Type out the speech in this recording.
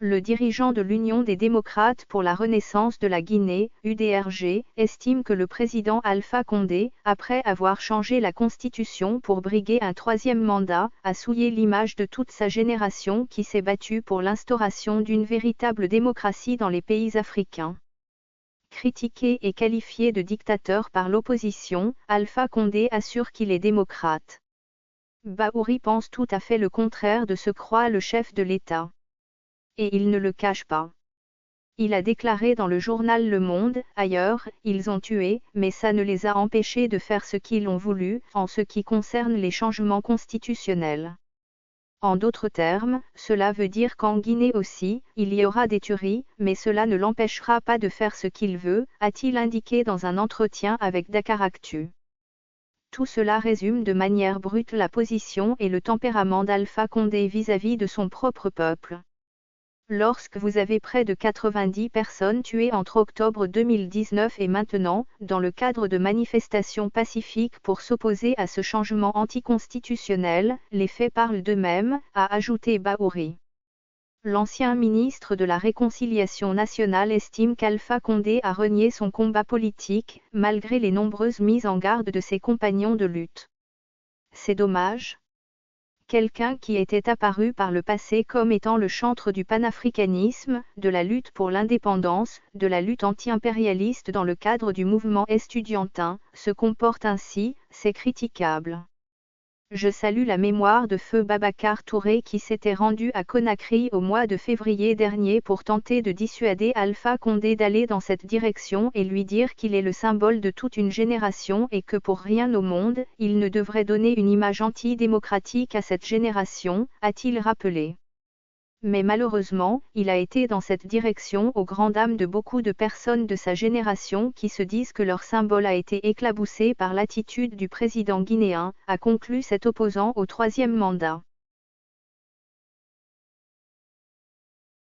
Le dirigeant de l'Union des démocrates pour la renaissance de la Guinée, UDRG, estime que le président Alpha Condé, après avoir changé la constitution pour briguer un troisième mandat, a souillé l'image de toute sa génération qui s'est battue pour l'instauration d'une véritable démocratie dans les pays africains. Critiqué et qualifié de dictateur par l'opposition, Alpha Condé assure qu'il est démocrate. Bahouri pense tout à fait le contraire de ce croit le chef de l'État. Et il ne le cache pas. Il a déclaré dans le journal Le Monde, ailleurs, ils ont tué, mais ça ne les a empêchés de faire ce qu'ils ont voulu, en ce qui concerne les changements constitutionnels. En d'autres termes, cela veut dire qu'en Guinée aussi, il y aura des tueries, mais cela ne l'empêchera pas de faire ce qu'il veut, a-t-il indiqué dans un entretien avec Dakaractu. Tout cela résume de manière brute la position et le tempérament d'Alpha Condé vis-à-vis de son propre peuple. Lorsque vous avez près de 90 personnes tuées entre octobre 2019 et maintenant, dans le cadre de manifestations pacifiques pour s'opposer à ce changement anticonstitutionnel, les faits parlent d'eux-mêmes, a ajouté Bahouri. L'ancien ministre de la Réconciliation nationale estime qu'Alpha Condé a renié son combat politique, malgré les nombreuses mises en garde de ses compagnons de lutte. C'est dommage. Quelqu'un qui était apparu par le passé comme étant le chantre du panafricanisme, de la lutte pour l'indépendance, de la lutte anti-impérialiste dans le cadre du mouvement estudiantin, se comporte ainsi, c'est critiquable. Je salue la mémoire de feu Babacar Touré qui s'était rendu à Conakry au mois de février dernier pour tenter de dissuader Alpha Condé d'aller dans cette direction et lui dire qu'il est le symbole de toute une génération et que pour rien au monde, il ne devrait donner une image antidémocratique à cette génération, a-t-il rappelé. Mais malheureusement, il a été dans cette direction aux grandes dames de beaucoup de personnes de sa génération qui se disent que leur symbole a été éclaboussé par l'attitude du président guinéen, a conclu cet opposant au troisième mandat.